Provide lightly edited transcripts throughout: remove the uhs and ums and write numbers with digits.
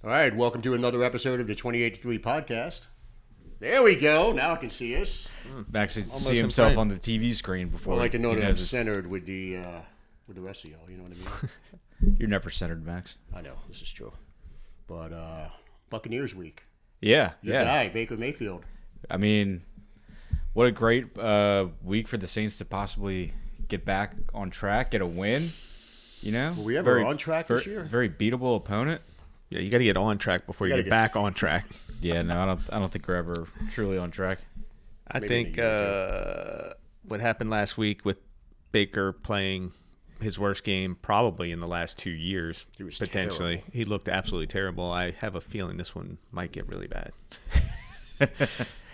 All right, welcome to another episode of the 28-3 podcast. There we go. Now I can see us. Max can see himself on the TV screen before. I like to know that I'm centered with the rest of y'all. You know what I mean? You're never centered, Max. I know this is true, but Buccaneers week. Yeah, Your guy Baker Mayfield. I mean, what a great week for the Saints to possibly get back on track, get a win. You know, were we ever on track this year? Very beatable opponent. Yeah, you got to get on track before you get back on track. Yeah, no, I don't think we're ever truly on track. I think what happened last week with Baker playing his worst game probably in the last 2 years, he was potentially. Terrible. He looked absolutely terrible. I have a feeling this one might get really bad.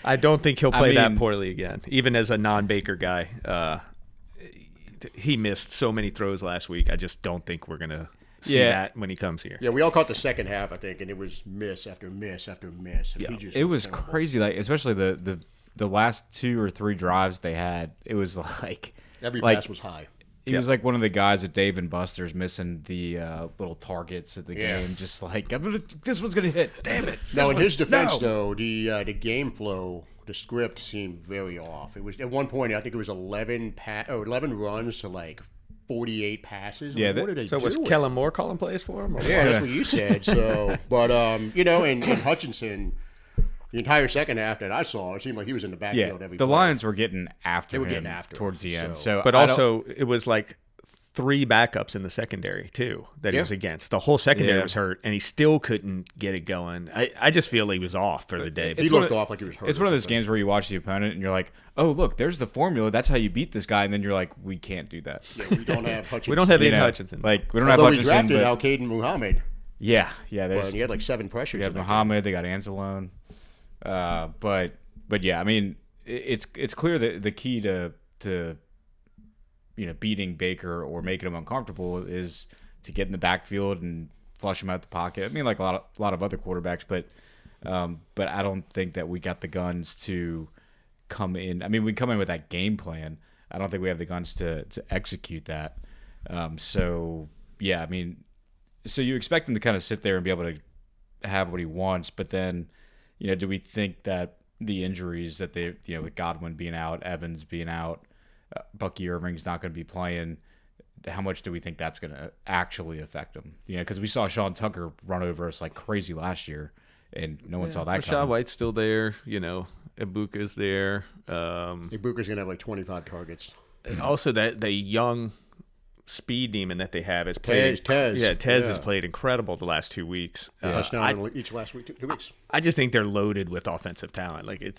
I don't think he'll play that poorly again, even as a non-Baker guy. He missed so many throws last week. I just don't think we're going to see that when he comes here. Yeah, we all caught the second half, I think, and it was miss after miss after miss. Yeah. It was crazy, like especially the last 2 or 3 drives they had. It was like every pass was high. He was like one of the guys at Dave and Buster's missing the little targets at the game. Just like this one's gonna hit. Damn it! Now in his defense, though, the game flow, the script seemed very off. It was at one point I think it was 11 runs to like 48 passes. Yeah, what did they do? So was Kellen Moore calling plays for him? Yeah, that's what you said. So, but and Hutchinson, the entire second half that I saw, it seemed like he was in the backfield every the play. Lions were getting after him. They were getting after towards him, the end. But also it was like 3 backups in the secondary too that he was against. The whole secondary was hurt, and he still couldn't get it going. I just feel he was off for the day. He looked off like he was hurt. It's one of those games where you watch the opponent and you're like, oh, look, there's the formula. That's how you beat this guy. And then you're like, we can't do that. Yeah, we don't have Hutchinson. We don't have Aiden Hutchinson. Like, we don't have Hutchinson. We drafted Al-Qaeda Muhammad. Yeah. But he had like 7 pressures. They got Muhammad. They got Anzalone. But yeah, I mean, it's clear that the key to beating Baker or making him uncomfortable is to get in the backfield and flush him out the pocket. I mean, like a lot of other quarterbacks, but I don't think that we got the guns to come in. I mean, we come in with that game plan. I don't think we have the guns to execute that. So yeah, I mean, so you expect him to kind of sit there and be able to have what he wants, but then, do we think that the injuries that they, with Godwin being out, Evans being out, Bucky Irving's not going to be playing, how much do we think that's going to actually affect him? Because we saw Sean Tucker run over us like crazy last year, and no one saw that coming. Rashad White's still there. Ibuka's there. Ibuka's going to have like 25 targets. And also, the young speed demon that they have is played. Tez. Yeah, Tez has played incredible the last 2 weeks. Touchdown each last week, 2 weeks. I just think they're loaded with offensive talent. Like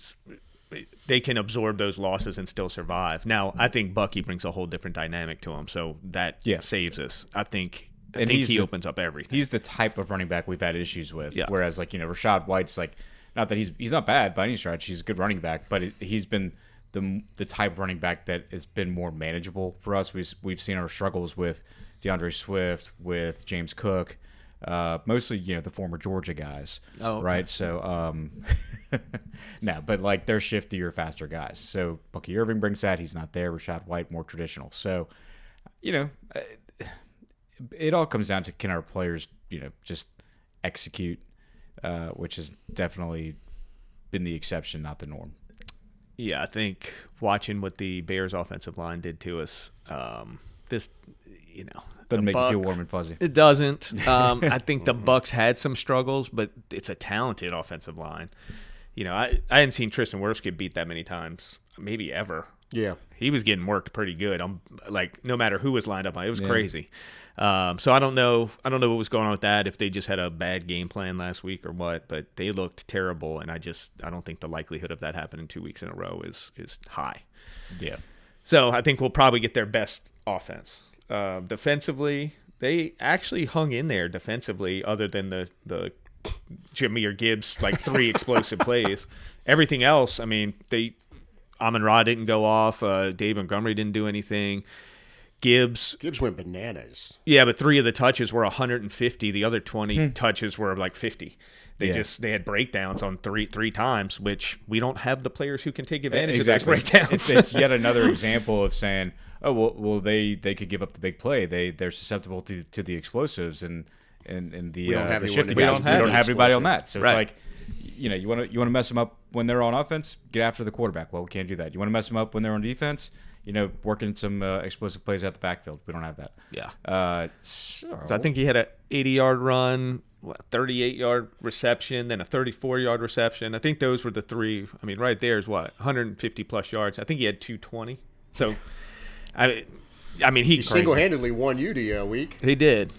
they can absorb those losses and still survive. Now, I think Bucky brings a whole different dynamic to him, so that saves us. I think he opens up everything. He's the type of running back we've had issues with. Yeah. Whereas, Rashad White's like, not that he's not bad by any stretch. He's a good running back, but he's been the type of running back that has been more manageable for us. We've seen our struggles with DeAndre Swift, with James Cook, mostly the former Georgia guys. Oh, okay. Right. So no, but like they're shiftier, faster guys. So Bucky Irving brings that. He's not there. Rashad White more traditional. So it all comes down to can our players just execute, which has definitely been the exception, not the norm. Yeah, I think watching what the Bears offensive line did to us, doesn't make you feel warm and fuzzy. It doesn't. I think the Bucs had some struggles, but it's a talented offensive line. I hadn't seen Tristan Wirfs get beat that many times, maybe ever. Yeah, he was getting worked pretty good. Like no matter who was lined up, it was crazy. So I don't know what was going on with that. If they just had a bad game plan last week or what, but they looked terrible, and I don't think the likelihood of that happening 2 weeks in a row is high. Yeah. So I think we'll probably get their best offense. Defensively, they actually hung in there defensively, other than the Jameer Gibbs 3 explosive plays. Everything else, I mean, Amon-Ra didn't go off. Dave Montgomery didn't do anything. Gibbs went bananas. Yeah, but 3 of the touches were 150. The other 20 touches were like 50. They had breakdowns on three times, which we don't have the players who can take advantage of those breakdowns. It's yet another example of saying, oh well, they could give up the big play. They're susceptible to the explosives, and in the We don't have the anyone shifting that guys. can We be don't have anybody on explosive. that. So Right. it's like, you want to mess them up when they're on offense, get after the quarterback. Well, we can't do that. You want to mess them up when they're on defense, working some explosive plays at the backfield. We don't have that. Yeah. So So I think he had a 80-yard run, 38-yard reception, then a 34-yard reception. I think those were the three. I mean, right there is 150-plus yards. I think he had 220. So, I mean, He single-handedly won you the week. He did.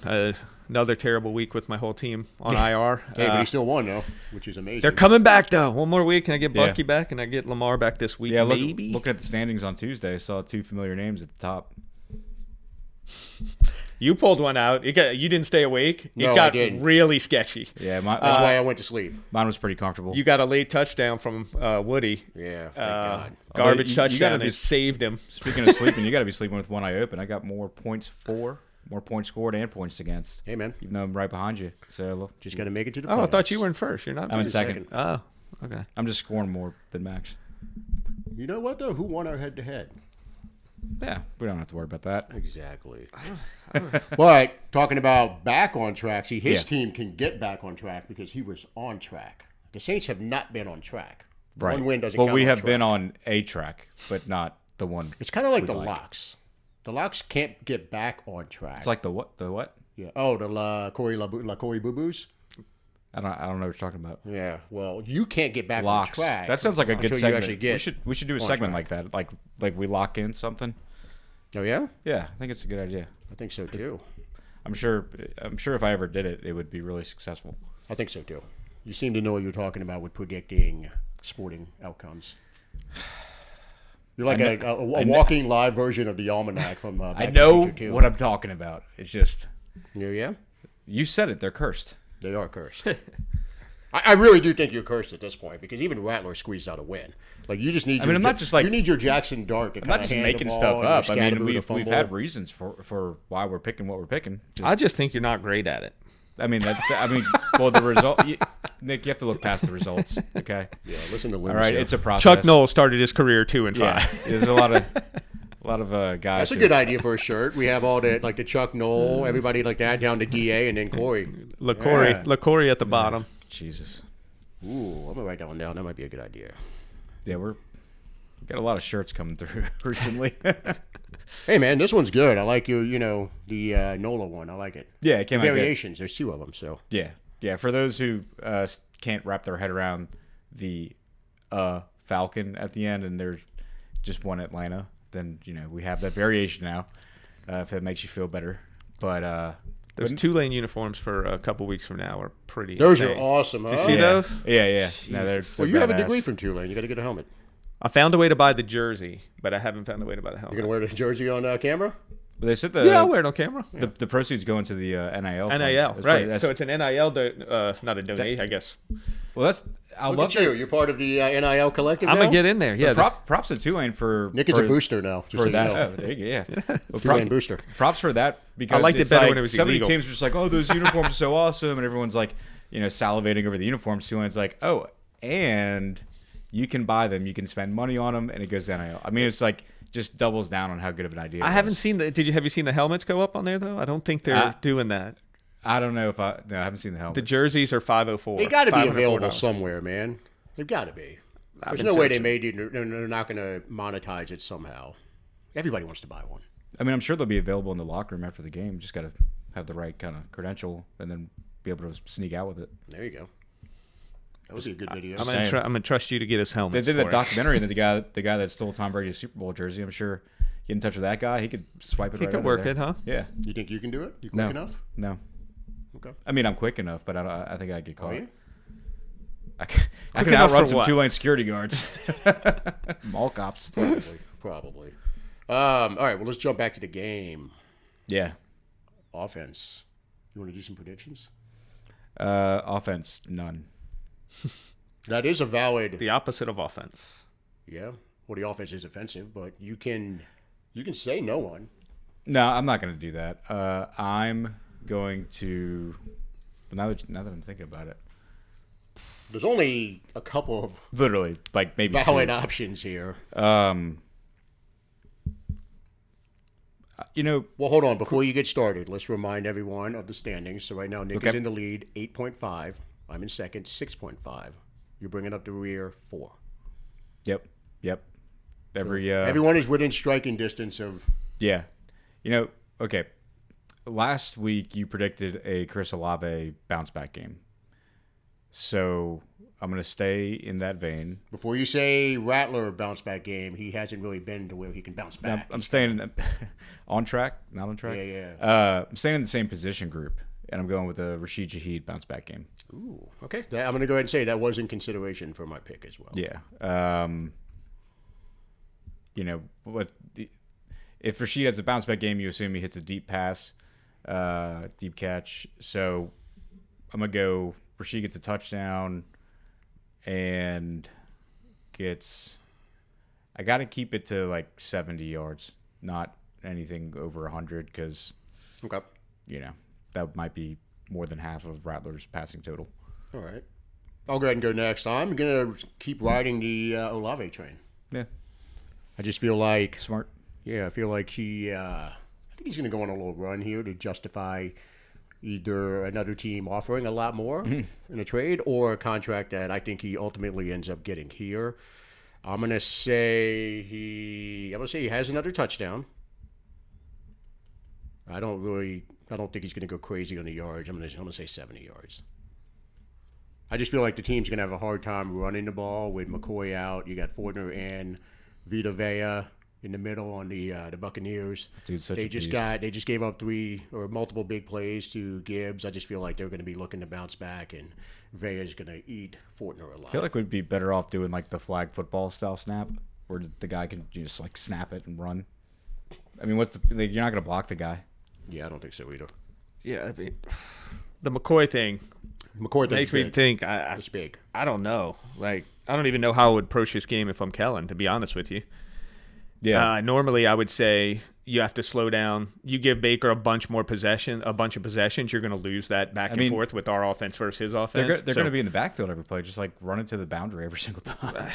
Another terrible week with my whole team on IR. Hey, but he still won, though, which is amazing. They're coming back, though. One more week, and I get Yeah. Bucky back, and I get Lamar back this week, yeah, maybe. looking at the standings on Tuesday, I saw two familiar names at the top. You pulled one out. You didn't stay awake. No, it got I didn't. really sketchy. Yeah, That's why I went to sleep. mine was pretty comfortable. You got a late touchdown from Woody. Yeah, thank God. Garbage you gotta touchdown be- and saved him. Speaking of sleeping, you got to be sleeping with one eye open. I got more points scored and points against. Hey, man, Even though I'm right behind you. So just got to make it to the Oh, I thought playoffs. you were in first. You're not I'm in first. second. Oh, okay. I'm just scoring more than Max. You know what, though? Who won our head-to-head? Yeah, we don't have to worry about that. Exactly. But talking about back on track, see, his Yeah. team can get back on track because he was on track. The Saints have not been on track. Right. One win doesn't Well, count. we on have track. been on a track, but not the one. It's kind of like we the like. locks. The locks can't get back on track. It's like the what? The what? yeah. Oh, the La Corey Bubus. I don't know what you're talking about. Yeah. Well, you can't get back Locks. on track. That sounds like a good until segment. You actually get we should do a on segment track. like that. Like we lock in something. Oh yeah, Yeah, I think it's a good idea. I think so too. I'm sure if I ever did it, it would be really successful. I think so too. You seem to know what you're talking about with predicting sporting outcomes. You're like a walking live version of the almanac from Back I to the know Future 2. what I'm talking about. It's just Yeah, you said it. They're cursed. they are cursed. I really do think you're cursed at this point because even Rattler squeezed out a win. Like you just need. I mean, I'm not just like- you need your Jackson Dart to I'm kind not of just hand making the stuff ball up. and I your mean, Scatterboo to we've fumble. had reasons for why we're picking what we're picking. Just, I just think you're not great at it. well, the result, Nick, you have to look past the results. Okay. Yeah, listen to Lim. All right, it's a process. Chuck Noll started his career 2-5. Yeah, there's a lot of guys. That's a who- good idea for a shirt. We have all the the Chuck Noll, everybody like that down to DA, and then Corey. LaCorey at the bottom. Jesus. Ooh, I'm gonna write that one down. That might be a good idea. Yeah, we've got a lot of shirts coming through recently. Hey man, this one's good. I like your, the Nola one. I like it. Yeah, it came out good. Variations. There's two of them. So Yeah. For those who can't wrap their head around the Falcon at the end, and there's just one Atlanta, then we have that variation now. If that makes you feel better, but Those Tulane uniforms for a couple weeks from now are pretty those insane. are awesome. Huh? You see those? Yeah. No, they're Well, you have a badass. degree from Tulane. You got to get a helmet. I found a way to buy the jersey, but I haven't found a way to buy the You're helmet. gonna wear the jersey on camera. But they said Yeah, I'll wear it on camera. the proceeds go into the NIL. fund. NIL, That's right. pretty- So it's an NIL, not a donate, I guess. well, I Look love at that. you. You're part of the NIL collective. I'm now? going to get in there. Yeah. Props to Tulane for Nick is a booster now. Just so for you that. know. Oh, there you go. Yeah. Well, Tulane booster. Props for that because liked it it's better like when it was so many illegal. teams are just like, oh, those uniforms are so awesome, and everyone's like, salivating over the uniforms. Tulane's like, oh, and you can buy them, you can spend money on them, and it goes to NIL. I mean, it's like just doubles down on how good of an idea. I it haven't was. seen have you seen the helmets go up on there, though? I don't think they're doing that. I don't know if I haven't seen the helmet. The jerseys are 504. They got to be $504. available somewhere, man. They've got to be. I've There's been no way they searching. made it. They're not going to monetize it somehow. Everybody wants to buy one. I mean, I'm sure they'll be available in the locker room after the game. Just got to have the right kind of credential and then be able to sneak out with it. There you go. That would be a good video. I'm saying. gonna trust you to get us They helmets. did for that it. documentary, and then the guy that stole Tom Brady's Super Bowl jersey. I'm sure get in touch with that guy. He could swipe it. He right could under work there. it, huh? Yeah. You think you can do it? You quick No. enough? No. Okay. I mean, I'm quick enough, but I think I'd get Oh, caught. yeah? I can enough outrun for some what? Tulane security guards. Mall cops. Probably. All right, well, let's jump back to the game. Yeah. Offense. You want to do some predictions? Offense, none. That is a valid. The opposite of offense. Yeah. Well, the offense is offensive, but you can say no one. No, I'm not going to do that. I'm going to. Now that I'm thinking about it, There's only a couple of literally, like maybe valid two. options here. I'm Well, hold on. Before you get started, let's remind everyone of the standings. So right now, Nick is in the lead, 8.5. I'm in second, 6.5. You're bringing up the rear, 4. Yep. Everyone is within striking distance of. Yeah. Okay. Last week you predicted a Chris Olave bounce back game. So I'm going to stay in that vein. Before you say Rattler bounce back game, he hasn't really been to where he can bounce back. I'm staying in on track, not on track. Yeah. I'm staying in the same position group, and I'm going with a Rashid Shaheed bounce back game. Ooh, okay. I'm going to go ahead and say that was in consideration for my pick as well. Yeah. If Rashid has a bounce back game, you assume he hits a deep pass, deep catch. So I'm going to go Rashid gets a touchdown and I got to keep it to like 70 yards, not anything over 100 because, that might be more than half of Rattler's passing total. All right. I'll go ahead and go next. I'm going to keep riding the Olave train. Yeah. I just feel like. Smart. Yeah, I feel like I think he's going to go on a little run here to justify either another team offering a lot more in a trade or a contract that I think he ultimately ends up getting here. I'm going to say he has another touchdown. I don't think he's going to go crazy on the yards. I'm going to say 70 yards. I just feel like the team's going to have a hard time running the ball with McCoy out. You got Fortner and Vita Vea in the middle on the Buccaneers. Dude, they just gave up 3 or multiple big plays to Gibbs. I just feel like they're going to be looking to bounce back, and Vea's going to eat Fortner a lot. I feel like we'd be better off doing like the flag football style snap, where the guy can just like snap it and run. I mean, you're not going to block the guy. Yeah, I don't think so either. Yeah, I mean, the McCoy thing makes me think. It's big. I don't know. Like, I don't even know how I would approach this game if I'm Kellen, to be honest with you. Yeah. Normally, I would say you have to slow down. You give Baker a bunch of possessions, you're going to lose that back and forth with our offense versus his offense. They're going to be in the backfield every play, just like running to the boundary every single time.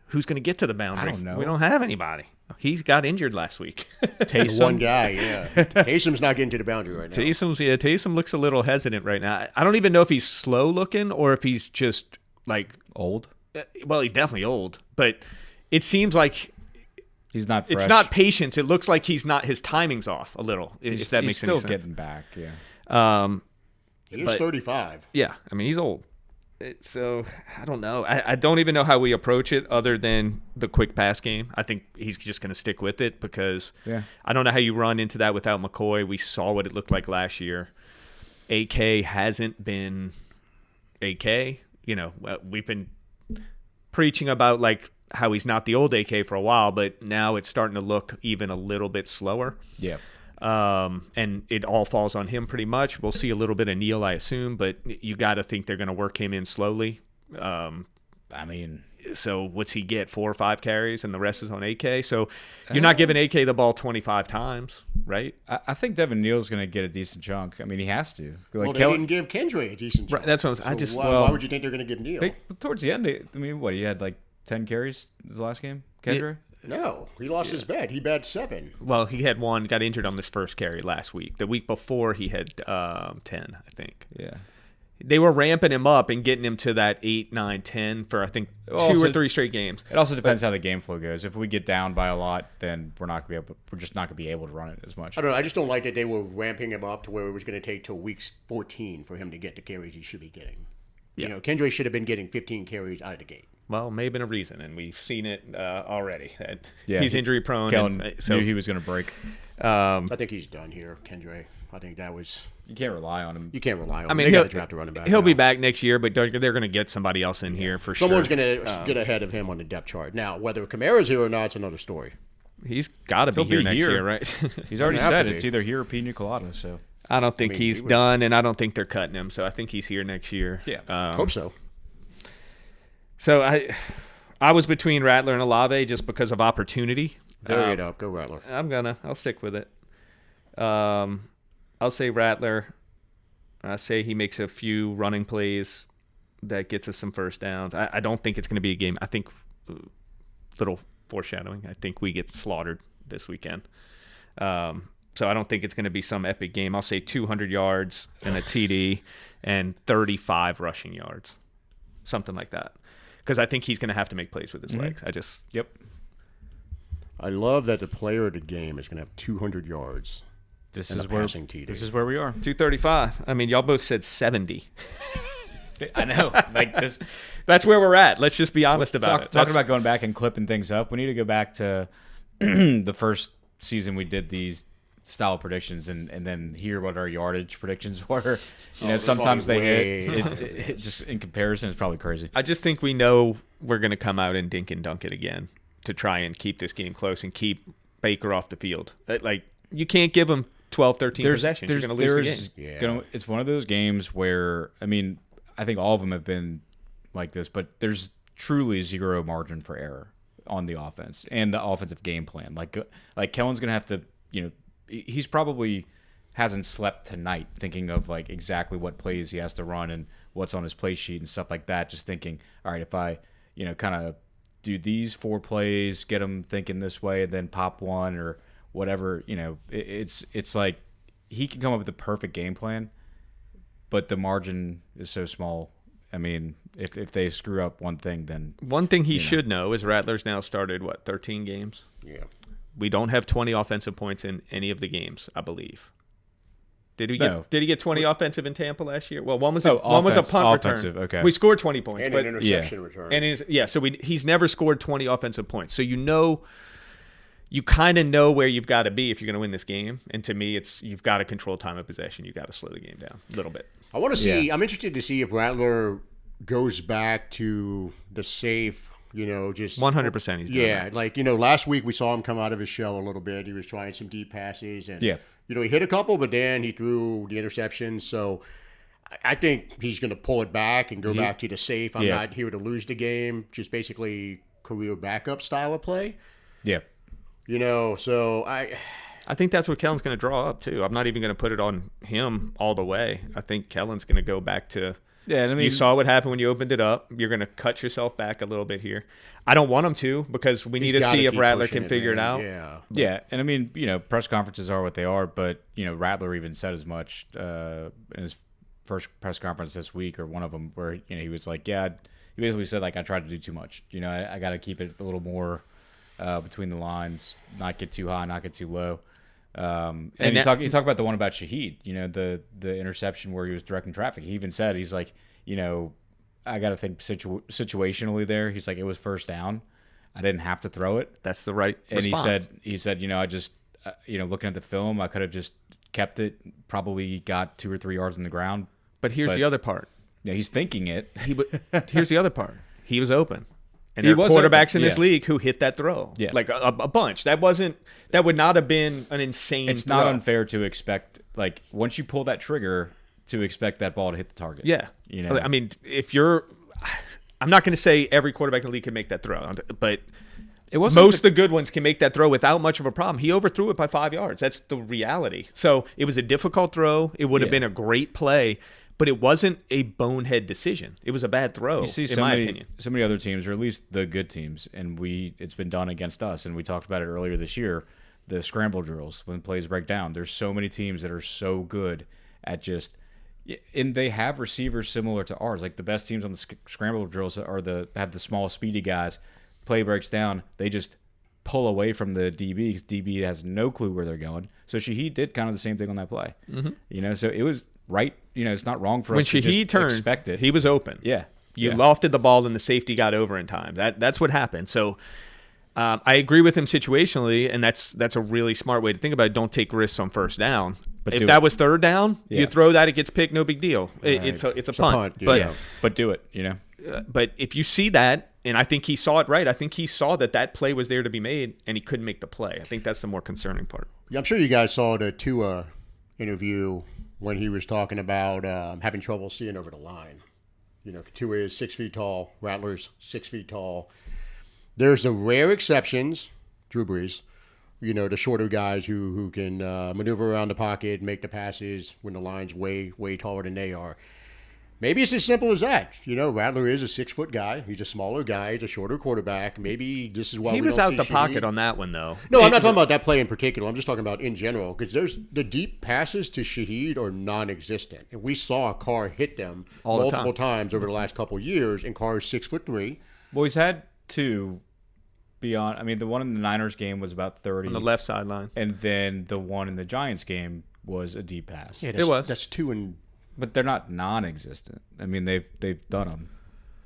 Who's going to get to the boundary? I don't know. We don't have anybody. He got injured last week. Taysom, one guy, yeah. Taysom's not getting to the boundary right now. Taysom looks a little hesitant right now. I don't even know if he's slow looking or if he's just like old. Well, he's definitely old, but it seems like he's not fresh. It's not patience. It looks like he's not. His timing's off a little. If that makes any sense. He's still getting back. Yeah. He is 35. Yeah, I mean he's old. So I don't know. I don't even know how we approach it other than the quick pass game. I think he's just going to stick with it because I don't know how you run into that without McCoy. We saw what it looked like last year. AK hasn't been AK. We've been preaching about like how he's not the old AK for a while, but now it's starting to look even a little bit slower. Yeah. And it all falls on him pretty much. We'll see a little bit of Neal, I assume, but you got to think they're going to work him in slowly. So what's he get? 4 or 5 carries, and the rest is on AK. So you're not giving AK the ball 25 times, right? I think Devin Neal's going to get a decent chunk. I mean, he has to. Like they didn't give Kendra a decent chunk. Right, that's what why would you think they're going to give Neal? Towards the end, he had like 10 carries this last game? Kendra? No, he lost his bet. He bet 7. Well, he had 1, got injured on this first carry last week. The week before, he had 10, I think. Yeah. They were ramping him up and getting him to that 8, 9, 10 for, I think, 2 or 3 straight games. It also depends how the game flow goes. If we get down by a lot, then we're just not going to be able to run it as much. I don't know. I just don't like that they were ramping him up to where it was going to take till week 14 for him to get the carries he should be getting. Yeah. Kendra should have been getting 15 carries out of the gate. Well, may have been a reason, and we've seen it already. He's injury prone. Kellen knew he was going to break. I think he's done here, Kendra. I think that was. You can't rely on him. You can't rely on him. I mean, they got to draft a running back. He'll be back next year, but they're going to get somebody else in here for sure. Someone's going to get ahead of him on the depth chart. Now, whether Kamara's here or not, it's another story. He's got to be here next year, right? He's already said it's either here or Pina Colada. So I don't think he's done, and I don't think they're cutting him. So I think he's here next year. Yeah, hope so. So I was between Rattler and Olave just because of opportunity. Vary it up. Go Rattler. I'll stick with it. I'll say Rattler. I say he makes a few running plays that gets us some first downs. I don't think it's going to be a game. I think little foreshadowing. I think we get slaughtered this weekend. So I don't think it's going to be some epic game. I'll say 200 yards and a TD and 35 rushing yards, something like that. Because I think he's going to have to make plays with his legs. Yep. I love that the player of the game is going to have 200 yards. This and is a where passing TD. This is where we are. 235. I mean, y'all both said 70. I know. Like this. That's where we're at. Let's just be honest about it. Talking about going back and clipping things up, we need to go back to the first season we did these style predictions and then hear what our yardage predictions were. You know, sometimes they hit. It just in comparison, it's probably crazy. I just think we know we're going to come out and dink and dunk it again to try and keep this game close and keep Baker off the field. Like, you can't give him 12, 13 possessions. You're going to lose the game. It's one of those games where, I mean, I think all of them have been like this, but there's truly zero margin for error on the offense and the offensive game plan. Like Kellen's going to have to, you know, he's probably hasn't slept tonight thinking of like exactly what plays he has to run and what's on his play sheet and stuff like that. Just thinking, all right, if I, you know, kind of do these 4 plays, get them thinking this way, then pop one or whatever, you know, it's like he can come up with the perfect game plan, but the margin is so small. I mean, if they screw up one thing, then one thing he should know is Rattler's now started 13 games. Yeah. We don't have 20 offensive points in any of the games, I believe. Did he get 20 offensive in Tampa last year? Well, one was a punt return. Okay. We scored 20 points, And an interception return. And so he's never scored 20 offensive points. So you kind of know where you've got to be if you're going to win this game. And to me, it's you've got to control time of possession. You've got to slow the game down a little bit. I want to see. Yeah. I'm interested to see if Rattler goes back to the safe. You know, just 100% he's doing that. Like, you know, last week we saw him come out of his shell a little bit. He was trying some deep passes and, you know, he hit a couple, but then he threw the interception. So I think he's going to pull it back and go back to the safe. I'm not here to lose the game. Just basically career backup style of play. Yeah. You know, so I think that's what Kellen's going to draw up too. I'm not even going to put it on him all the way. I think Kellen's going to go back to I mean, you saw what happened when you opened it up. You're going to cut yourself back a little bit here. I don't want him to because we need to see if Rattler can figure it out. Yeah. And I mean, you know, press conferences are what they are, but, you know, Rattler even said as much in his first press conference this week or one of them where, you know, he was like, he basically said, like, I tried to do too much. You know, I got to keep it a little more between the lines, not get too high, not get too low. And he talked about the one about Shaheed, you know, the interception where he was directing traffic. He even said, he's like, you know, I got to think situationally there. He's like, it was first down. I didn't have to throw it. That's the right response. And he said, you know, I just, you know, looking at the film, I could have just kept it, probably got 2 or 3 yards on the ground. But here's the other part. Yeah, he's thinking it. Here's the other part. He was open. And there are quarterbacks in this league who hit that throw. Yeah. Like a bunch. That would not have been an insane It's throw. not unfair to expect, like, once you pull that trigger, to expect that ball to hit the target. Yeah. You know? I mean, I'm not going to say every quarterback in the league can make that throw, but most of the good ones can make that throw without much of a problem. He overthrew it by 5 yards. That's the reality. So it was a difficult throw. It would have been a great play. But it wasn't a bonehead decision. It was a bad throw, in my opinion. So many other teams, or at least the good teams, and it's been done against us, and we talked about it earlier this year, the scramble drills, when plays break down. There's so many teams that are so good at just – and they have receivers similar to ours. Like the best teams on the scramble drills have the small, speedy guys. Play breaks down. They just pull away from the DB because DB has no clue where they're going. So Shaheed did kind of the same thing on that play. Mm-hmm. You know, so it was – right, you know, it's not wrong for us to just expect it. He was open. Yeah. You lofted the ball and the safety got over in time. That's what happened. So I agree with him situationally, and that's a really smart way to think about it. Don't take risks on first down. But if that was third down, you throw that, it gets picked, no big deal. Right. It's a punt. But do it, you know. But if you see that, and I think he saw it right, I think he saw that play was there to be made, and he couldn't make the play. I think that's the more concerning part. Yeah, I'm sure you guys saw the Tua interview when he was talking about having trouble seeing over the line. You know, Tua is 6 feet tall. Rattler's 6 feet tall. There's the rare exceptions, Drew Brees, you know, the shorter guys who can maneuver around the pocket, make the passes when the line's way, way taller than they are. Maybe it's as simple as that. Rattler is a 6-foot guy. He's a smaller guy. He's a shorter quarterback. Maybe this is why He we was don't out see the Shaheed. pocket on that one, though. No, I'm not talking about that play in particular. I'm just talking about in general, because there's the deep passes to Shaheed are non-existent, and we saw Carr hit them multiple times over the last couple of years. And Carr is 6'3". Well, he's had two beyond. I mean, the one in the Niners game was about 30 On the left sideline. and then the one in the Giants game was a deep pass. Yeah, It was. That's 2 and. But they're not non-existent. I mean, they've done them.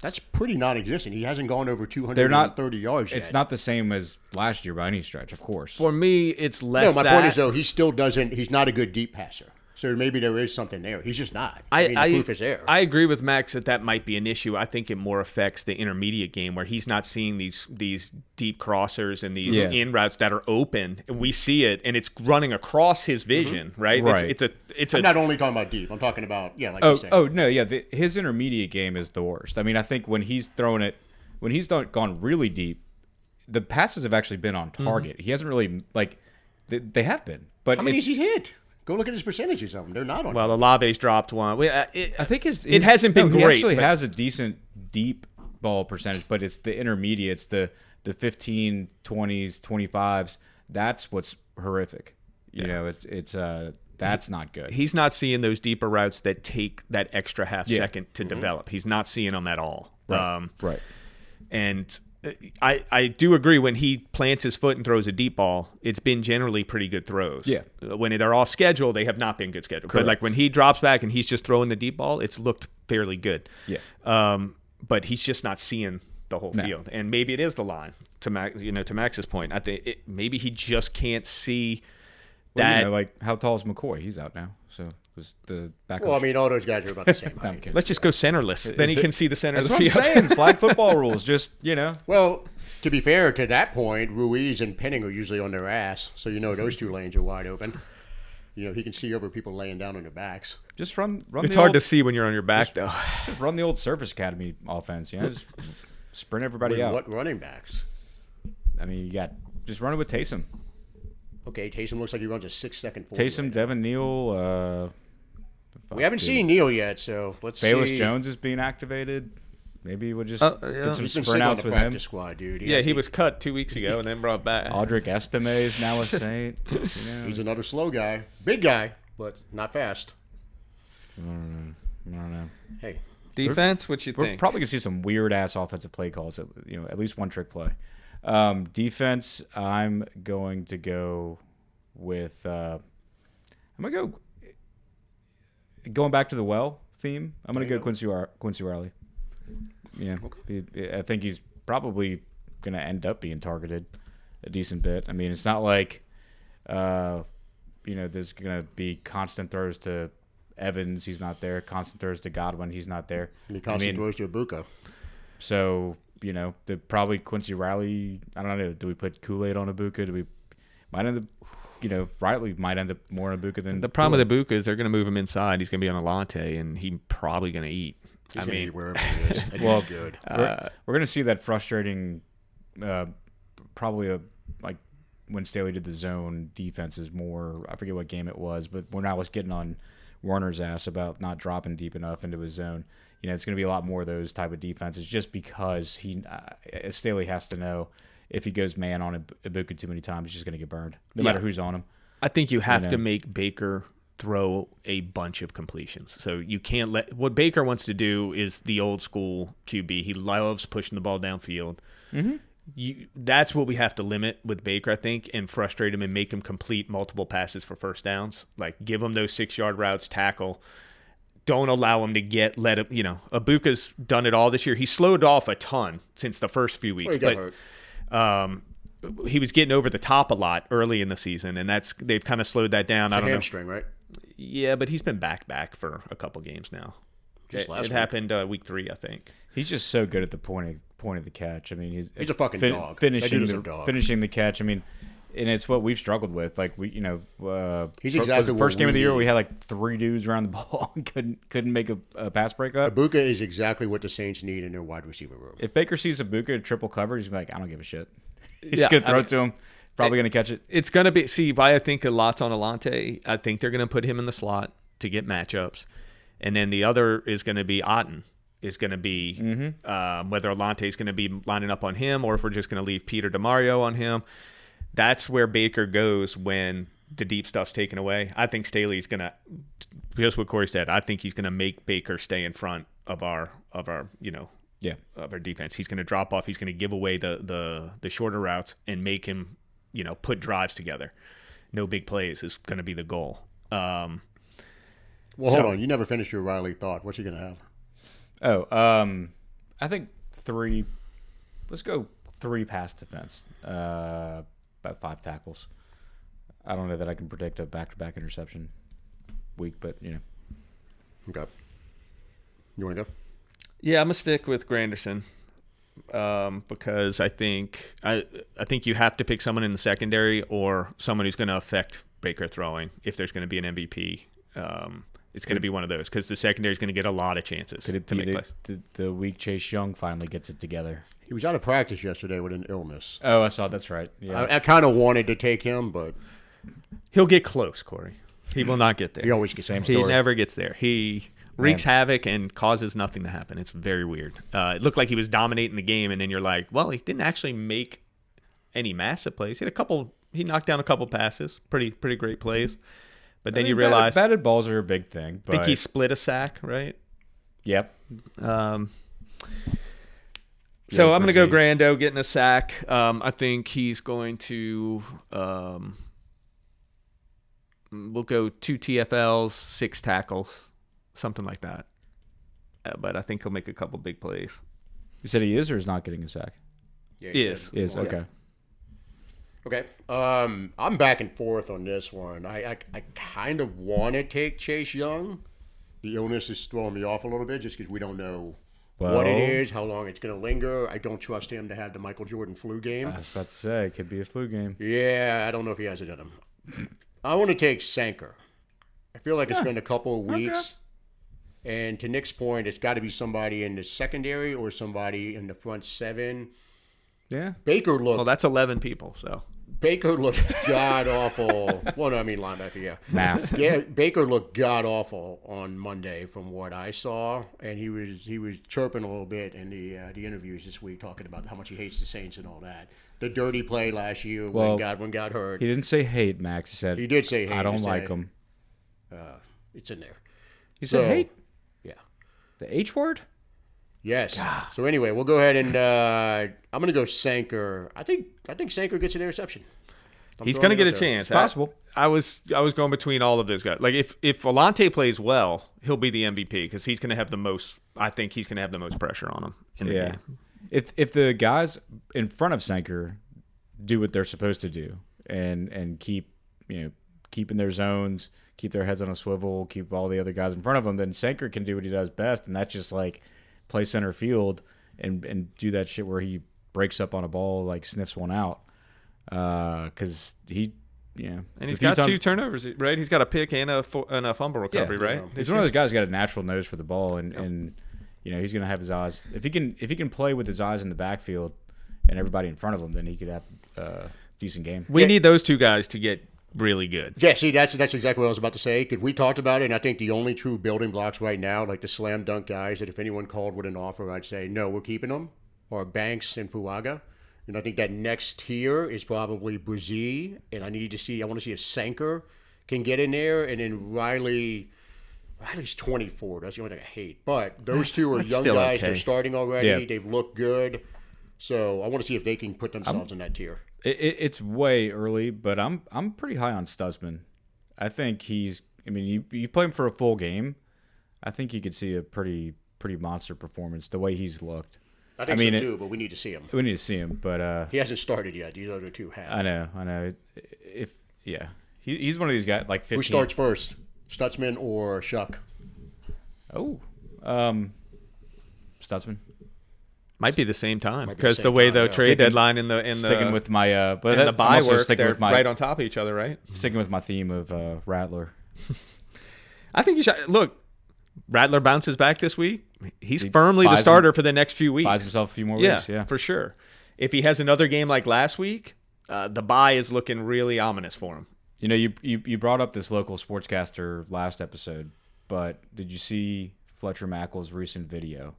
That's pretty non-existent. He hasn't gone over 230 They're not yards yet. It's not the same as last year by any stretch, of course. For me, it's less. No, my point is though he still doesn't. He's not a good deep passer. So maybe there is something there. He's just not. The proof is there. I agree with Max that might be an issue. I think it more affects the intermediate game where he's not seeing these deep crossers and these in routes that are open. And we see it, and it's running across his vision, right? Right. I'm not only talking about deep. I'm talking about like you said. No, yeah. His intermediate game is the worst. I mean, I think when he's thrown it, when he's gone really deep, the passes have actually been on target. He hasn't really they have been. But How many has he hit? Go look at his percentages of them. They're not on. Well, Olave's dropped one. I think it hasn't been He great. actually has a decent deep ball percentage, but it's the intermediates, the 15, 20s, 25s. That's what's horrific. You know, it's that's not good. He's not seeing those deeper routes that take that extra half second to develop. He's not seeing them at all. Right. And I do agree when he plants his foot and throws a deep ball, it's been generally pretty good throws. Yeah. When they're off schedule, they have not been good schedule. Correct. But like when he drops back and he's just throwing the deep ball, it's looked fairly good. Yeah. But he's just not seeing the whole field. And maybe it is the line to Max's point. I think maybe he just can't see that. Like how tall is McCoy? He's out now. So was the backup. Well, I mean, all those guys are about the same height. Let's just go centerless. Then he can see the center of That's the what field. I'm saying. Flag football rules. Just Well, to be fair, to that point, Ruiz and Penning are usually on their ass, so those 2 lanes are wide open. He can see over people laying down on their backs. just run. It's hard to see when you're on your back, though. Just run the old Surface Academy offense. Just sprint everybody With out. what running backs? I mean, you got just run it with Taysom. Okay, Taysom looks like he runs a 6-second 40. Taysom, right Devin Neal. we haven't seen Neal yet, so let's Bayless see. Jones is being activated. Maybe we'll just get some He's been sprint sick on outs the with him. practice squad, dude. He was cut 2 weeks ago and then brought back. Audric Estime is now a Saint. He's another slow guy. Big guy, but not fast. I don't know. Hey, Defense, what you We're think? probably gonna see some weird ass offensive play calls. At least one trick play. Defense, I'm going to go with. I'm gonna going back to the well theme. I'm gonna go Quincy Riley. Yeah, I think he's probably gonna end up being targeted a decent bit. I mean, it's not like there's gonna be constant throws to Evans, he's not there. Constant throws to Godwin, he's not there. and he constantly throws to Ibuka. So, probably Quincy Riley. I don't know. Do we put Kool-Aid on Ibuka? Do we might end up, Riley might end up more on Ibuka than The problem with Ibuka is they're going to move him inside. He's going to be on a latte, and he's probably going to eat. He's going to eat wherever he is. And Well, he's good. we're going to see that frustrating, probably like when Staley did the zone defenses more. I forget what game it was, but when I was getting on Warner's ass about not dropping deep enough into his zone, it's going to be a lot more of those type of defenses just because Staley has to know if he goes man on Ibuka too many times, he's just going to get burned, no matter who's on him. I think you have to make Baker throw a bunch of completions. So you can't what Baker wants to do is the old school QB. He loves pushing the ball downfield. Mm-hmm. That's what we have to limit with Baker, I think, and frustrate him and make him complete multiple passes for first downs. Like give him those 6-yard routes, tackle. Don't allow him to Ibuka's done it all this year. He slowed off a ton since the first few weeks, Well, he got hurt. He was getting over the top a lot early in the season, and they've kind of slowed that down. It's I don't a hamstring, right? Yeah, but he's been back for a couple games now. Just last it week. happened week 3, I think. He's just so good at the point of the catch. I mean, he's a fucking dog. That Finishing dude is a dog. finishing the catch. I mean, and it's what we've struggled with. Like He's was exactly the first what game of the we year need. we had like 3 dudes around the ball and couldn't make a pass breakup. Ibuka is exactly what the Saints need in their wide receiver room. If Baker sees Ibuka triple cover, he's gonna be like, I don't give a shit. He's gonna throw it to him. Probably gonna catch it. It's going to be – see, why I think a lot's on Alante. I think they're going to put him in the slot to get matchups. And then the other is going to be Otten. Is going to be whether Alante is going to be lining up on him or if we're just going to leave Peter DeMario on him. That's where Baker goes when the deep stuff's taken away. I think Staley's going to, just what Corey said, I think he's going to make Baker stay in front of our of our defense. He's going to drop off. He's going to give away the shorter routes and make him, put drives together. No big plays is going to be the goal. Hold on. You never finished your Riley thought. What's he going to have? I think 3. Let's go 3 pass defense. About 5 tackles. I don't know that I can predict a back-to-back interception week, but Okay. You want to go? Yeah, I'm gonna stick with Granderson because I think you have to pick someone in the secondary or someone who's going to affect Baker throwing if there's going to be an MVP. It's going to be one of those because the secondary is going to get a lot of chances to make plays. The week Chase Young finally gets it together. He was out of practice yesterday with an illness. Oh, I saw. That's right. Yeah, I kind of wanted to take him, but he'll get close, Corey. He will not get there. He always gets same story. He never gets there. He wreaks havoc and causes nothing to happen. It's very weird. It looked like he was dominating the game, and then you're like, well, he didn't actually make any massive plays. He knocked down a couple passes, pretty great plays. But then you realize batted balls are a big thing. But I think he split a sack, right? Yep. So I'm going to go Grando getting a sack. I think he's going to we'll go 2 TFLs, 6 tackles, something like that. But I think he'll make a couple big plays. You said he is or is not getting a sack? Yeah, he is. Okay. Okay. I'm back and forth on this one. I kind of want to take Chase Young. The illness is throwing me off a little bit just because we don't know what it is, how long it's going to linger. I don't trust him to have the Michael Jordan flu game. I was about to say, it could be a flu game. Yeah, I don't know if he has it in him. I want to take Sanker. I feel like it's been a couple of weeks. Okay. And to Nick's point, it's got to be somebody in the secondary or somebody in the front 7. Yeah. Baker looked... Well, that's 11 people, so... Baker looked god-awful. Well, no, I mean linebacker, yeah. Math. Yeah, Baker looked god-awful on Monday from what I saw, and he was chirping a little bit in the interviews this week, talking about how much he hates the Saints and all that. The dirty play last year when Godwin got hurt. He didn't say hate, Max. He said... He did say hate. I don't like him. It's in there. He said hate? Yeah. The H word? Yes. God. So anyway, we'll go ahead and I'm going to go Sanker. I think Sanker gets an interception. He's going to get a chance. It's possible. I was going between all of those guys. Like if Alante plays well, he'll be the MVP because he's going to have the most. I think he's going to have the most pressure on him in the game. If the guys in front of Sanker do what they're supposed to do and keep keeping their zones, keep their heads on a swivel, keep all the other guys in front of them, then Sanker can do what he does best, and that's just like play center field and do that shit where he breaks up on a ball, like sniffs one out. Because he, and he's got 2 turnovers, right? He's got a pick and a fumble recovery, right? He's one of those guys who got a natural nose for the ball, and he's gonna have his eyes. If he can play with his eyes in the backfield and everybody in front of him, then he could have a decent game. We need those 2 guys to get really good. Yeah, see, that's exactly what I was about to say. Because we talked about it, and I think the only true building blocks right now, like the slam dunk guys, that if anyone called with an offer, I'd say no, we're keeping them, are Banks and Fuaga. And I think that next tier is probably Brazil, and I want to see if Sanker can get in there, and then Riley's 24. That's the only thing I hate. But those 2 are young guys. Okay. They're starting already. Yeah. They've looked good. So I want to see if they can put themselves in that tier. It's way early, but I'm pretty high on Stutzman. I think he's. I mean, you play him for a full game. I think you could see a pretty monster performance the way he's looked. I think so too, but we need to see him. We need to see him, but he hasn't started yet. These other 2 have. I know. He's one of these guys like 15. Who starts first, Stutzman or Shough? Oh, Stutzman. Might be the same time because the way the trade deadline in the sticking with my but the buy work, they're right on top of each other, right? Sticking with my theme of Rattler. I think you should look. Rattler bounces back this week. He's firmly the starter for the next few weeks. Buys himself a few more weeks, yeah. For sure. If he has another game like last week, the bye is looking really ominous for him. You brought up this local sportscaster last episode, but did you see Fletcher Mackel's recent video?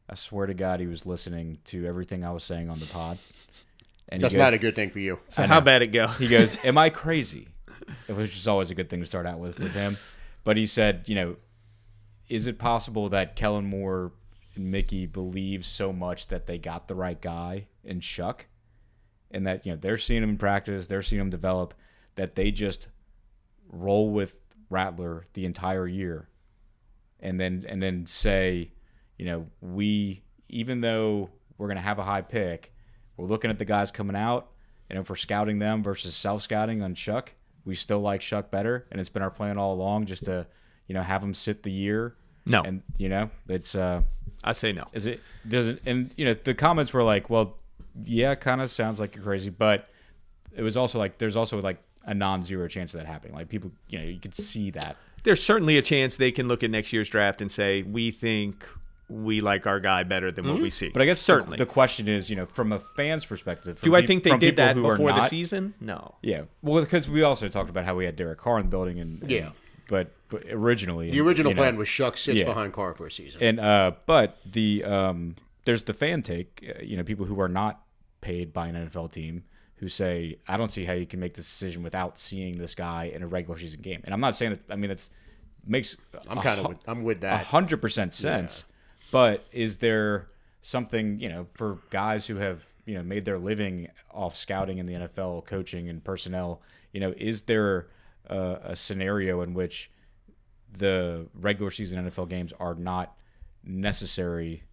I swear to God, he was listening to everything I was saying on the pod. And That's not a good thing for you. So how bad it go? He goes, "Am I crazy?" Which is always a good thing to start out with him. But he said, is it possible that Kellen Moore and Mickey believe so much that they got the right guy in Shough, and that they're seeing him in practice, they're seeing him develop, that they just roll with Rattler the entire year, and then say, we, even though we're going to have a high pick, we're looking at the guys coming out, and if we're scouting them versus self-scouting on Shough, we still like Shough better, and it's been our plan all along just to, have him sit the year. No. And, it's... I say no. Is it... Doesn't... And, the comments were like, well, yeah, kind of sounds like you're crazy, but it was also like, there's also like a non-zero chance of that happening. Like, people, you could see that. There's certainly a chance they can look at next year's draft and say, we think we like our guy better than what we see. But I guess certainly the question is, from a fan's perspective, do I think they did that before the season? No. Yeah. Well, because we also talked about how we had Derek Carr in the building, and but originally the original plan was Shough sits behind Carr for a season. And but the there's the fan take, people who are not paid by an NFL team who say, I don't see how you can make this decision without seeing this guy in a regular season game. And I'm not saying that. I mean, it makes I'm with that 100% sense. Yeah. But is there something, for guys who have, made their living off scouting in the NFL, coaching and personnel, is there a scenario in which the regular season NFL games are not necessary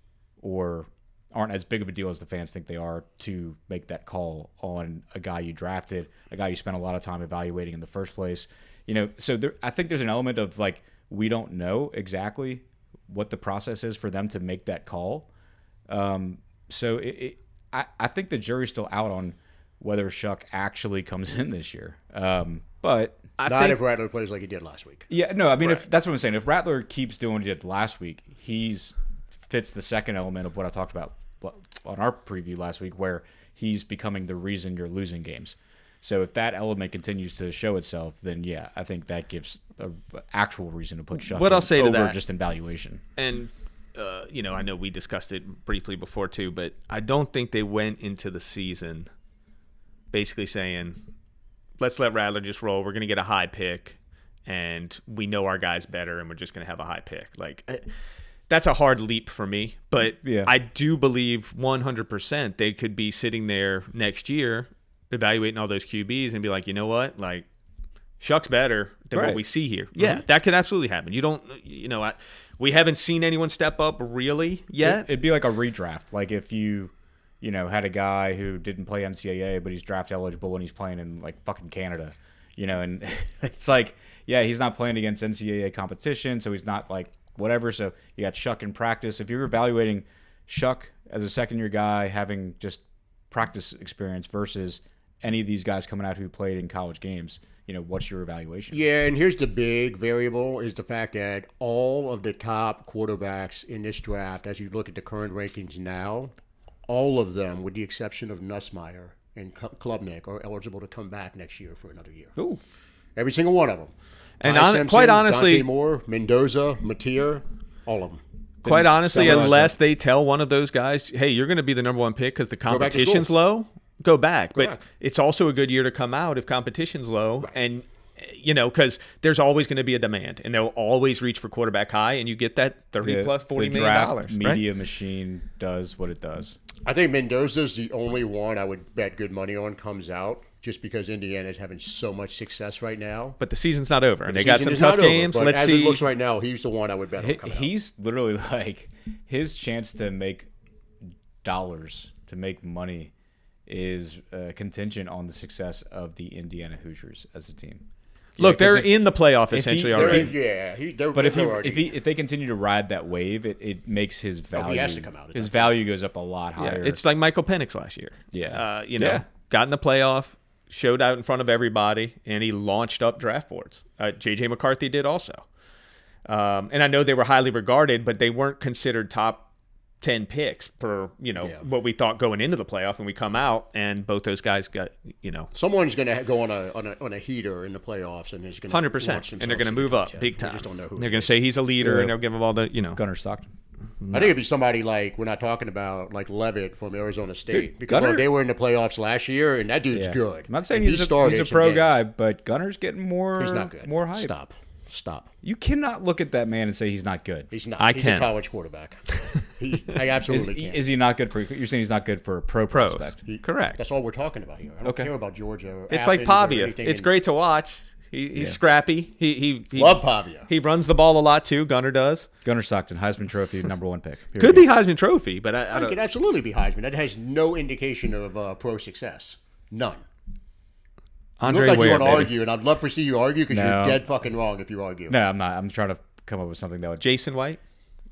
or aren't as big of a deal as the fans think they are to make that call on a guy you drafted, a guy you spent a lot of time evaluating in the first place? So I think there's an element of like, we don't know exactly what the process is for them to make that call. So I think the jury's still out on whether Shough actually comes in this year. But not if Rattler plays like he did last week. Yeah, no, I mean, if that's what I'm saying. If Rattler keeps doing what he did last week, fits the second element of what I talked about on our preview last week, where he's becoming the reason you're losing games. So if that element continues to show itself, then yeah, I think that gives an actual reason to put Shough I'll say over to that, just in valuation. And I know we discussed it briefly before too, but I don't think they went into the season basically saying, let's let Rattler just roll. We're going to get a high pick, and we know our guy's better, and we're just going to have a high pick. Like, that's a hard leap for me, but yeah. I do believe 100% they could be sitting there next year evaluating all those QBs and be like, you know what? Like, Shough's better than what we see here. Yeah, that could absolutely happen. You don't, we haven't seen anyone step up really yet. It'd be like a redraft. Like if you had a guy who didn't play NCAA, but he's draft eligible and he's playing in like fucking Canada, and it's like, yeah, he's not playing against NCAA competition, so he's not like whatever. So you got Shough in practice. If you're evaluating Shough as a second-year guy having just practice experience versus any of these guys coming out who played in college games, what's your evaluation? Yeah, and here's the big variable is the fact that all of the top quarterbacks in this draft, as you look at the current rankings now, all of them, with the exception of Nussmeier and Klubnik, are eligible to come back next year for another year. Ooh. Every single one of them. And Simpson, quite honestly, Dante Moore, Mendoza, Mateer, all of them. Quite honestly, unless they tell one of those guys, hey, you're going to be the number one pick because the competition's low, go back. But it's also a good year to come out if competition's low. Right. And, because there's always going to be a demand. And they'll always reach for quarterback high. And you get that $30 plus $40 million. Draft media machine does what it does. I think Mendoza's the only one I would bet good money on comes out, just because Indiana's having so much success right now. But the season's not over, and they got some tough games. Let's see. As it looks right now, he's the one I would bet on. He's literally like, his chance to make dollars, to make money, is contingent on the success of the Indiana Hoosiers as a team. Look, they're in the playoff essentially already. But if they continue to ride that wave, it makes his value. He has to come out. His value goes up a lot higher. Yeah, it's like Michael Penix last year. Yeah, got in the playoff, showed out in front of everybody, and he launched up draft boards. J.J. McCarthy did also. And I know they were highly regarded, but they weren't considered top 10 picks per, what we thought going into the playoff, and we come out and both those guys got, Someone's going to go on a heater in the playoffs, and is going to 100%, and they're going to move up big time. We just don't know who. They're going to say he's a leader, and they'll give him all the, Gunnar Stockton. I think it'd be somebody like, we're not talking about like Levitt from Arizona State, Dude, because Gunnar, they were in the playoffs last year, and that dude's good. I'm not saying and he's started a some pro games. guy, but Gunnar's getting more. He's not good. More hype. Stop. You cannot look at that man and say he's not good. He's not. I He's can. a college quarterback. I absolutely can. Is he not good for? You're saying he's not good for a pro pros. prospect? Correct. That's all we're talking about here. I don't care about Georgia. Or It's Athens like or Pavia. anything It's in- great to watch. He's scrappy. He Love Pavia. He runs the ball a lot too. Gunnar does. Gunnar Stockton, Heisman Trophy, #1 pick. Here Could we be go. Heisman Trophy, but I It don't. could absolutely be Heisman. That has no indication of pro success. None. You Andre look like Ware, you want to baby. argue, and I'd love to see you argue because No. you're dead fucking wrong if you argue. No, I'm not. I'm trying to come up with something that would. Jason White,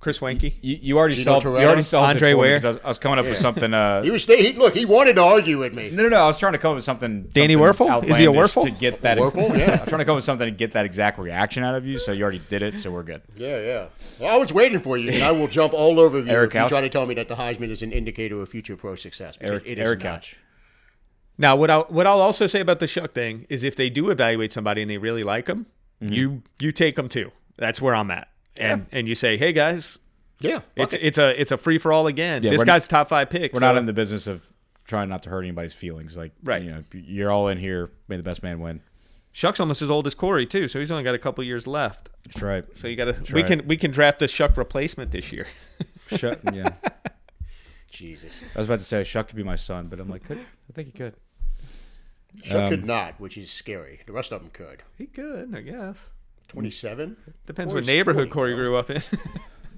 Chris Wenke. You already Gino solved. You already Torretta? solved Andre it for me Ware? 'cause I was coming up with something. He wanted to argue with me. No. I was trying to come up with something. Danny something Werfel? Is he a outlandish Werfel? To get that. Werfel? Yeah. I was trying to come up with something to get that exact reaction out of you. So you already did it. So we're good. Yeah. Well, I was waiting for you, and I will jump all over you Eric if you Couch? try to tell me that the Heisman is an indicator of future pro success. Because it is Eric not. Couch. Now, what I'll also say about the Shough thing is, if they do evaluate somebody and they really like them, you take them too. That's where I'm at, and you say, hey guys, Yeah. it's a free for all again. Yeah, This we're guy's top 5 picks. We're not in the business of trying not to hurt anybody's feelings. Like, Right. You're all in here. May the best man win. Shough's almost as old as Corey too, so he's only got a couple years left. That's right. So you got to. right. We can draft the Shough replacement this year. Yeah. Jesus. I was about to say Shough could be my son, but I'm like, I think he could. Shough could not, which is scary. The rest of them could. He could, I guess. 27? Depends Corey's what neighborhood 40, Corey bro. grew up in.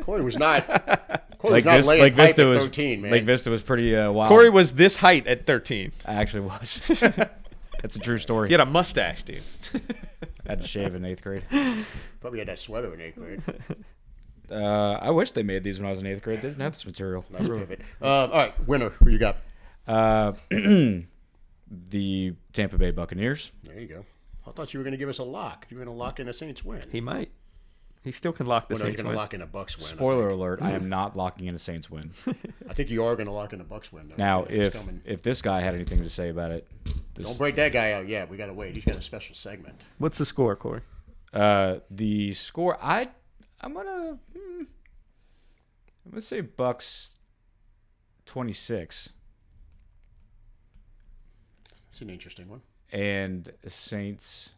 Corey was not. Corey was not laying Lake pipe Vista at was 13, man. Lake Vista was pretty wild. Corey was this height at 13. I actually was. That's a true story. He had a mustache, dude. I had to shave in 8th grade. Probably had that sweater in 8th grade. I wish they made these when I was in 8th grade. They didn't have this material. Nice pivot. All right, winner. Who you got? The Tampa Bay Buccaneers. There you go. I thought you were going to give us a lock. You were going to lock in a Saints win. He might. He still can lock the Well, no, you're Saints going to win. lock in a Bucs win. Spoiler alert, I am not locking in a Saints win. I think you are going to lock in a Bucs win. Though. Now, Yeah, it's coming. if this guy had anything to say about it, Don't break that guy out yet. We got to wait. He's got a special segment. What's the score, Corey? the score, I'm gonna let's say Bucs 26 It's an interesting one. and Saints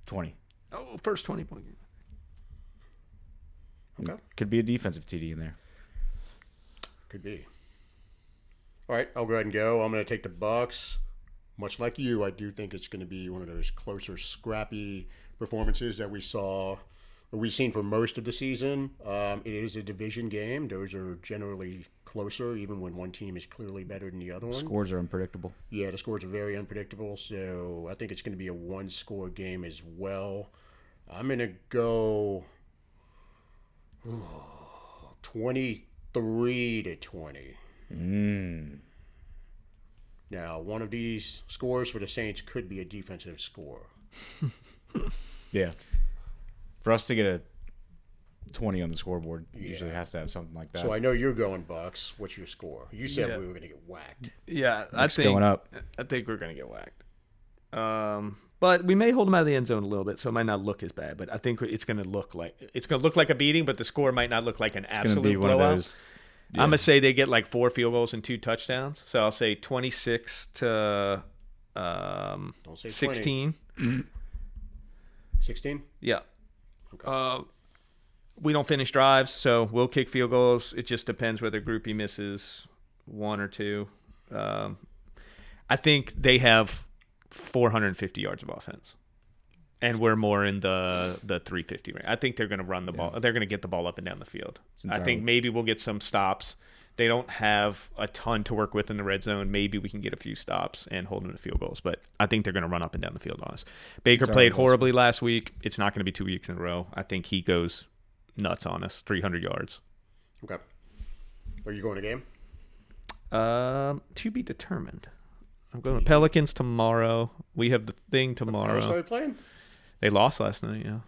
20. Oh, first 20-point game. Okay. Could be a defensive TD in there. Could be. All right, I'll go ahead and go. I'm going to take the Bucs. Much like you, I do think it's going to be one of those closer, scrappy performances that we've seen for most of the season. It is a division game. Those are generally closer, even when one team is clearly better than the other one. Scores are unpredictable. Yeah, the scores are very unpredictable, so I think it's going to be a one-score game as well. I'm going to go 23-20. Now, one of these scores for the Saints could be a defensive score. Yeah. For us to get a 20 on the scoreboard, usually has to have something like that. So I know you're going Bucs. What's your score? You said we were going to get whacked. Yeah, I Bucks think going up. I think we're going to get whacked. But we may hold them out of the end zone a little bit, so it might not look as bad. But I think it's going to look like a beating, but the score might not look like an It's going to absolute be one blowout. of those. I'm gonna say they get like 4 field goals and 2 touchdowns. So I'll say 26 to Don't say 16. 16? Yeah. Okay. We don't finish drives, so we'll kick field goals. It just depends whether groupie misses 1 or 2. I think they have 450 yards of offense, and we're more in the 350 range. I think they're going to run the ball. They're going to get the ball up and down the field. I think maybe we'll get some stops. They don't have a ton to work with in the red zone. Maybe we can get a few stops and hold them to field goals. But I think they're going to run up and down the field on us. Baker played horribly last week. It's not going to be 2 weeks in a row. I think he goes nuts on us, 300 yards. Okay. Are you going to game? To be determined. I'm going to Pelicans tomorrow. We have the thing I tomorrow. started playing? They lost last night, yeah.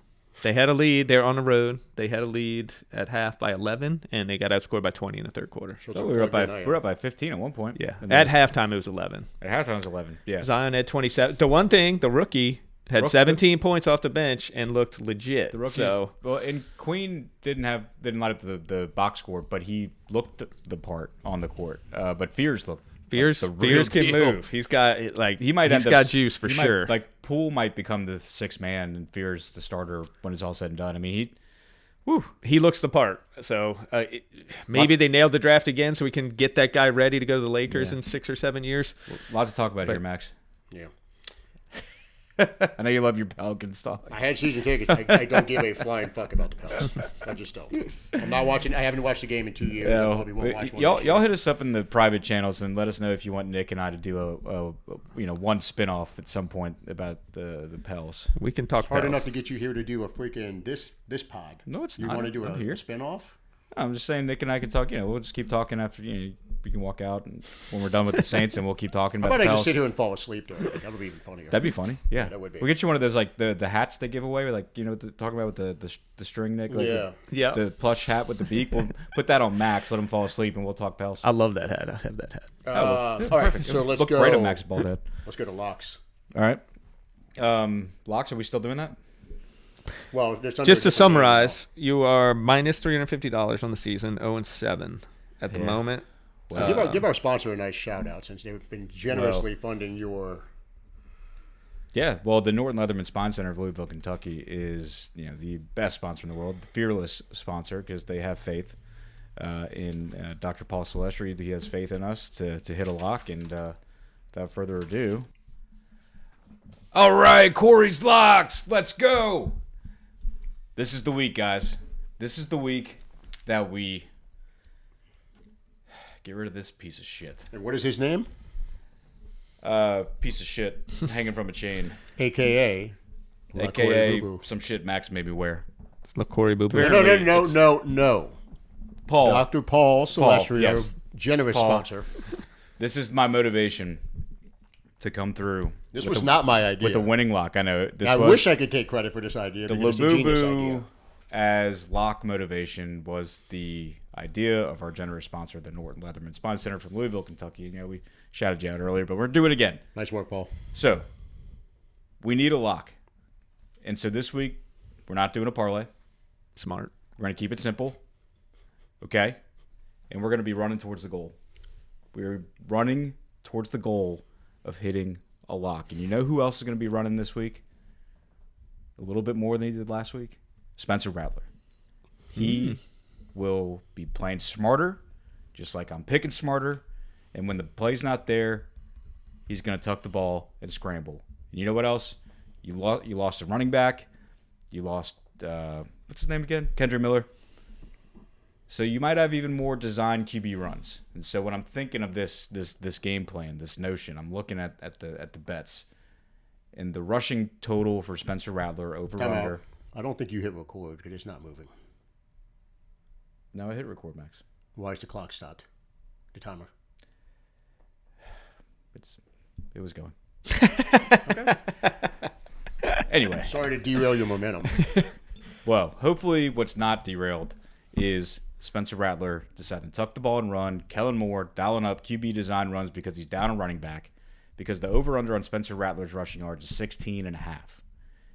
They had a lead. They're on the road. They had a lead at half by 11, and they got outscored by 20 in the third quarter. So we were up by 15 at one point. Yeah. At halftime, it was 11. At halftime, it was 11. Yeah. Zion had 27. The one thing, the rookie had 17 points off the bench and looked legit. The rookies, and Queen didn't light up the box score, but he looked the part on the court. But Fears looked. Fears can move. He's got he's got juice for sure. Poole might become the sixth man and Fears the starter when it's all said and done. I mean, he looks the part. So maybe they nailed the draft again, so we can get that guy ready to go to the Lakers in 6 or 7 years. Lots to talk about here, Max. Yeah. I know you love your Pelicans stuff. I had season tickets. I don't give a flying fuck about the Pelicans. I just don't. I'm not watching. I haven't watched the game in 2 years. Yeah, I probably won't watch one y'all hit us up in the private channels and let us know if you want Nick and I to do a one spinoff at some point about the Pels. We can talk. It's hard enough to get you here to do a freaking this pod. No, it's not. You want to do a here. spinoff? I'm just saying Nick and I can talk. We'll just keep talking after we can walk out and when we're done with the Saints and we'll keep talking about. How about the I Pels. just sit here and fall asleep during it? That would be even funnier. That'd be funny. Yeah, that would be. We'll get you one of those like the hats they give away, talking about with the string, Nick. Like the plush hat with the beak. We'll put that on Max. Let him fall asleep and we'll talk Pels. I love that hat. I have that hat. All right, so let's go. Right on Max's bald head. Let's go to locks. All right. Locks. Are we still doing that? Well, just to summarize, you are minus $350 on the season, 0-7 at the moment. Give our sponsor a nice shout out since they've been generously funding your. Yeah, well, the Norton Leatherman Spine Center of Louisville, Kentucky is the best sponsor in the world, the fearless sponsor because they have faith in Dr. Paul Celestri. He has faith in us to hit a lock, and without further ado, all right, Corey's locks, let's go. This is the week, guys. This is the week that we get rid of this piece of shit. And what is his name? Piece of shit hanging from a chain. AKA some shit Max made me wear. It's Labubu. No. Paul. Dr. Paul Celestri, yes. our generous sponsor. This is my motivation to come through. This was not my idea. With a winning lock. I know. I wish I could take credit for this idea. The Labubu as lock motivation was the idea of our generous sponsor, the Norton Leatherman Spine Center from Louisville, Kentucky. We shouted you out earlier, but we're doing it again. Nice work, Paul. So, we need a lock. And so this week, we're not doing a parlay. Smart. We're going to keep it simple. Okay? And we're going to be running towards the goal. We're running towards the goal of hitting a lock. And you know who else is going to be running this week? A little bit more than he did last week? Spencer Rattler. He will be playing smarter, just like I'm picking smarter. And when the play's not there, he's going to tuck the ball and scramble. And you know what else? You lost a running back. You lost, what's his name again? Kendra Miller. So you might have even more design QB runs. And so when I'm thinking of this game plan, this notion, I'm looking at the bets. And the rushing total for Spencer Rattler over under. I don't think you hit record because it's not moving. No, I hit record, Max. Why is the clock stopped? The timer. It was going. Anyway. Sorry to derail your momentum. Well, hopefully what's not derailed is Spencer Rattler deciding to tuck the ball and run. Kellen Moore dialing up QB design runs because he's down a running back. Because the over-under on Spencer Rattler's rushing yards is 16.5.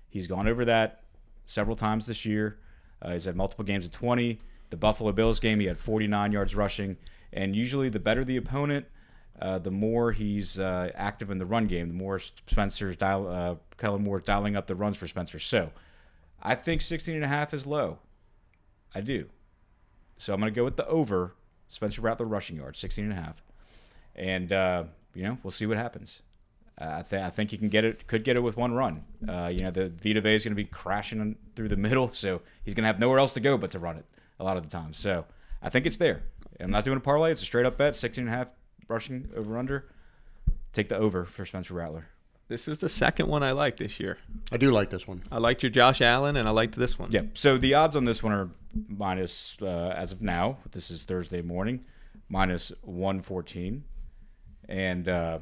He's gone over that several times this year. He's had multiple games of 20. The Buffalo Bills game, he had 49 yards rushing. And usually the better the opponent, the more he's active in the run game, the more Kellen Moore's dialing up the runs for Spencer. So I think 16.5 is low. I do. So I'm going to go with the over, Spencer Rattler rushing yards, 16.5. And, we'll see what happens. I think he could get it with one run. The Vita Vea is going to be crashing through the middle, so he's going to have nowhere else to go but to run it a lot of the time. So I think it's there. I'm not doing a parlay. It's a straight-up bet, 16.5 rushing over-under. Take the over for Spencer Rattler. This is the second one I like this year. I do like this one. I liked your Josh Allen, and I liked this one. Yeah, so the odds on this one are minus, as of now, this is Thursday morning, minus 114. And the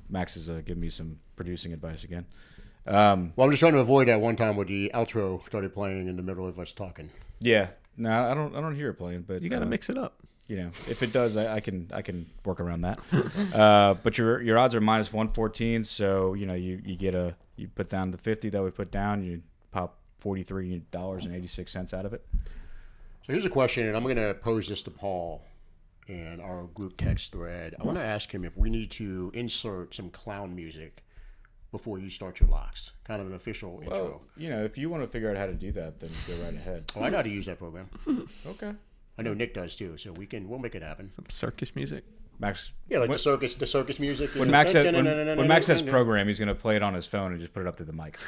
Max is giving me some producing advice again. Well, I'm just trying to avoid that one time where the outro started playing in the middle of us talking. Yeah. No, I don't hear it playing, but You got to mix it up. You know, if it does, I can work around that. But your odds are minus 114, so you know you put down the 50 that we put down, you pop $43.86 out of it. So here's a question, and I'm going to pose this to Paul in our group text thread. I want to ask him if we need to insert some clown music before you start your locks, kind of an official intro. Well, you know, if you want to figure out how to do that, then go right ahead. Oh, I know how to use that program. Okay. I know Nick does too, so we'll make it happen. Some circus music. Max. Yeah, like the circus music. When Max has program, he's gonna play it on his phone and just put it up to the mic.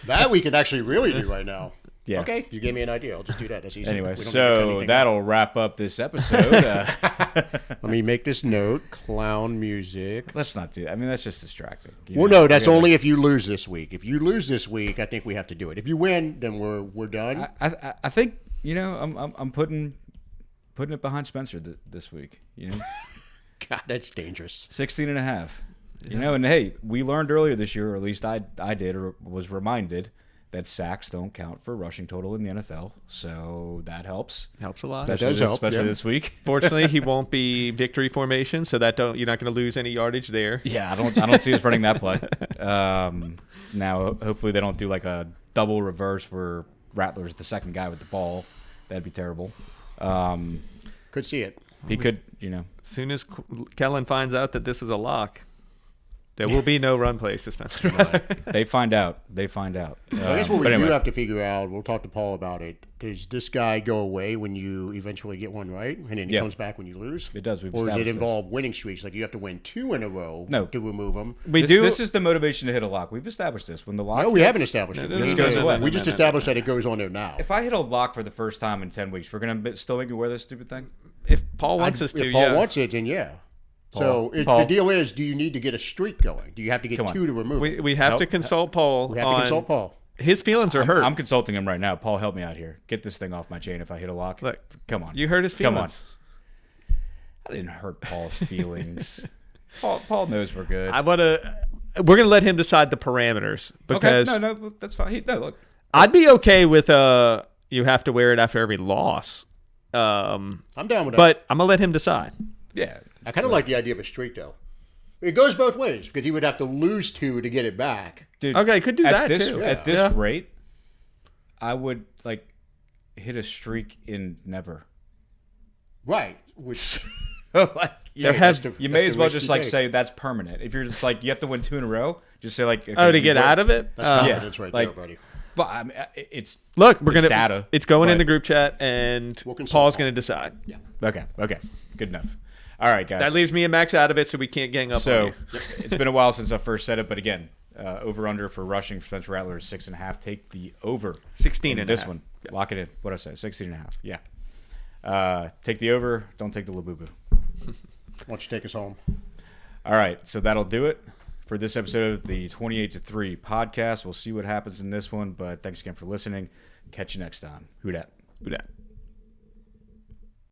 That we could actually really do right now. Yeah. Okay, you gave me an idea. I'll just do that. That's easy. Anyway, so that'll wrap up this episode. Let me make this note. Clown music. Let's not do that. I mean, that's just distracting. No, that's only if you lose this week. If you lose this week, I think we have to do it. If you win, then we're done. I think, you know, I'm putting it behind Spencer this week. You know, God, that's dangerous. 16.5. You know, and hey, we learned earlier this year, or at least I did, or was reminded, that sacks don't count for rushing total in the NFL, so that helps. Helps a lot. Especially this week. Fortunately, he won't be victory formation, so you're not going to lose any yardage there. Yeah, I don't see us running that play. Now, hopefully, they don't do like a double reverse where Rattler's the second guy with the ball. That'd be terrible. Could see it. He could, you know. As soon as Kellen finds out that this is a lock, there will be no run plays to Spencer. They find out. I guess what we do have to figure out, we'll talk to Paul about it, does this guy go away when you eventually get one right, and then he comes back when you lose? It does. Or does it involve winning streaks? Like you have to win 2 in a row to remove them? This is the motivation to hit a lock. We've established this. When the lock we haven't established it. This goes away. We just established that it goes on there now. If I hit a lock for the first time in 10 weeks, we're going to still make me wear this stupid thing? If Paul wants us to, If Paul wants it, then yeah. Paul. The deal is, do you need to get a streak going? Do you have to get 2 to remove it? We have to consult Paul. We have to consult Paul. His feelings are hurt. I'm consulting him right now. Paul, help me out here. Get this thing off my chain if I hit a lock. Look, come on. You hurt his feelings. Come on. I didn't hurt Paul's feelings. Paul knows we're good. We're gonna let him decide the parameters because okay. No, that's fine. Look. I'd be okay with you have to wear it after every loss. I'm down with that. But I'm gonna let him decide. Yeah. I kind of like the idea of a streak, though. It goes both ways because he would have to lose 2 to get it back. Dude, okay, could do that too. At this rate, I would hit a streak in never. Right. Which you may as well just say that's permanent. If you're just you have to win 2 in a row, just say okay, to get out of it. That's confidence right there, buddy. But I mean, it's data. It's going in the group chat, and Paul's going to decide. Yeah. Okay. Good enough. All right, guys. That leaves me and Max out of it, so we can't gang up on you. It's been a while since I first said it, but again, over/under for rushing for Spencer Rattler is 6.5. Take the over. 16 and this one. Yeah. Lock it in. What did I say? 16.5. Yeah. Take the over. Don't take the Labubu. Why don't you take us home? All right, so that'll do it for this episode of the 28-3 podcast. We'll see what happens in this one, but thanks again for listening. Catch you next time. Who dat?